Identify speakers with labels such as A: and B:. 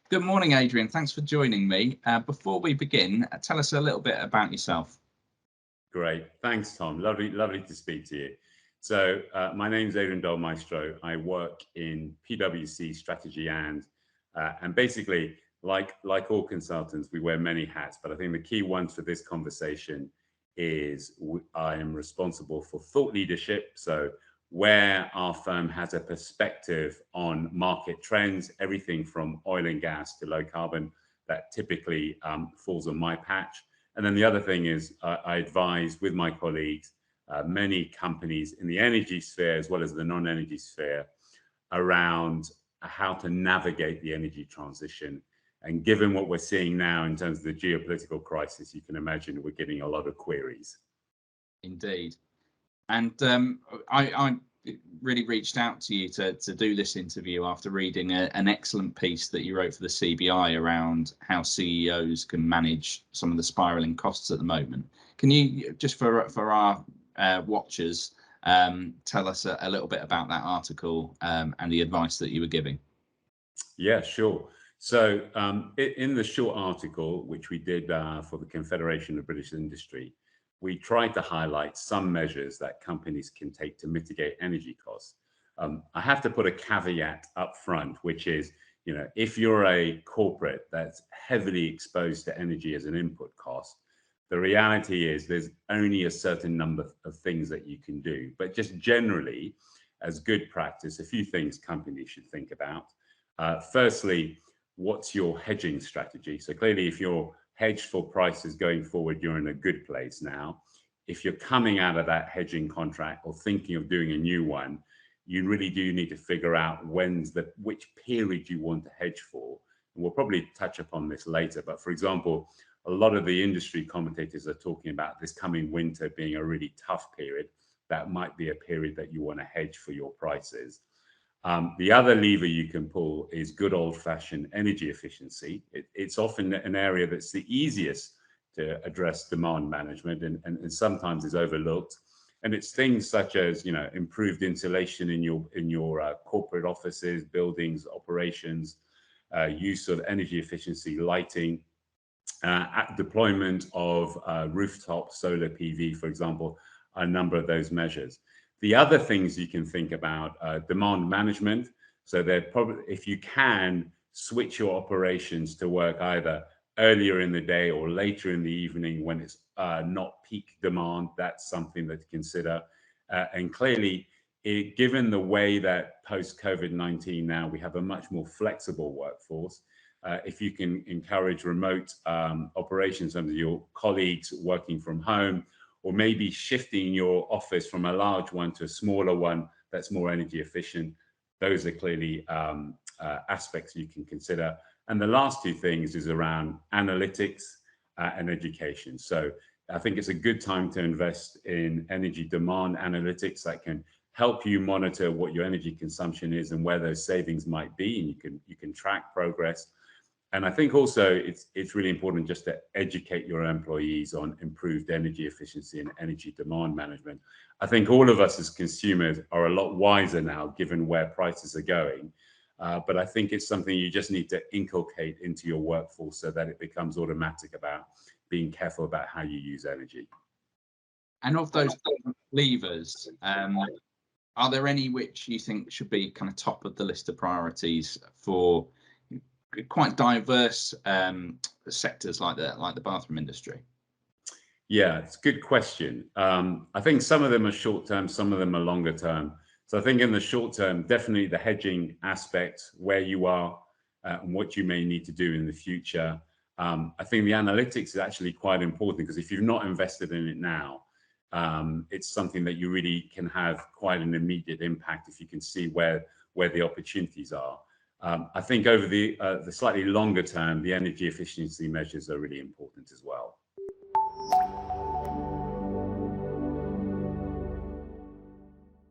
A: Good morning, Adrian. Thanks for joining me. Before we begin, tell us a little bit about yourself.
B: Great. Thanks, Tom. Lovely to speak to you. So my name's Adrian Del Maestro. I work in PwC strategy and basically, like all consultants, we wear many hats. But I think the key ones for this conversation is I am responsible for thought leadership. So where our firm has a perspective on market trends, everything from oil and gas to low carbon, that typically falls on my patch. And then the other thing is I advise with my colleagues many companies in the energy sphere as well as the non-energy sphere around how to navigate the energy transition. And given what we're seeing now in terms of the geopolitical crisis, you can imagine we're getting a lot of queries.
A: Indeed. And I really reached out to you to do this interview after reading an excellent piece that you wrote for the CBI around how CEOs can manage some of the spiraling costs at the moment. Can you, just for our watchers, tell us a little bit about that article and the advice that you were giving?
B: Yeah, sure. So in the short article, which we did for the Confederation of British Industry, we tried to highlight some measures that companies can take to mitigate energy costs. I have to put a caveat up front, which is, if you're a corporate that's heavily exposed to energy as an input cost, the reality is there's only a certain number of things that you can do. But just generally, as good practice, a few things companies should think about. Firstly, what's your hedging strategy? So clearly, if you're hedged for prices going forward, you're in a good place now. If you're coming out of that hedging contract or thinking of doing a new one, you really do need to figure out which period you want to hedge for. And we'll probably touch upon this later. But for example, a lot of the industry commentators are talking about this coming winter being a really tough period. That might be a period that you want to hedge for your prices. The other lever you can pull is good old-fashioned energy efficiency. It's often an area that's the easiest to address demand management and sometimes is overlooked. And it's things such as, improved insulation in your corporate offices, buildings, operations, use of energy efficiency lighting, deployment of rooftop solar PV, for example, a number of those measures. The other things you can think about demand management. So if you can switch your operations to work either earlier in the day or later in the evening when it's not peak demand, that's something that to consider. And clearly, given the way that post-COVID-19 now, we have a much more flexible workforce. If you can encourage remote operations under your colleagues working from home, or maybe shifting your office from a large one to a smaller one that's more energy efficient. Those are clearly aspects you can consider. And the last two things is around analytics and education. So I think it's a good time to invest in energy demand analytics that can help you monitor what your energy consumption is and where those savings might be, and you can track progress. And I think also it's really important just to educate your employees on improved energy efficiency and energy demand management. I think all of us as consumers are a lot wiser now, given where prices are going. But I think it's something you just need to inculcate into your workforce so that it becomes automatic about being careful about how you use energy.
A: And of those levers, are there any which you think should be kind of top of the list of priorities for quite diverse sectors like the bathroom industry?
B: Yeah, it's a good question. I think some of them are short term, some of them are longer term. So I think in the short term, definitely the hedging aspect, where you are and what you may need to do in the future. I think the analytics is actually quite important, because if you've not invested in it now, it's something that you really can have quite an immediate impact if you can see where the opportunities are. I think over the slightly longer term, the energy efficiency measures are really important as well.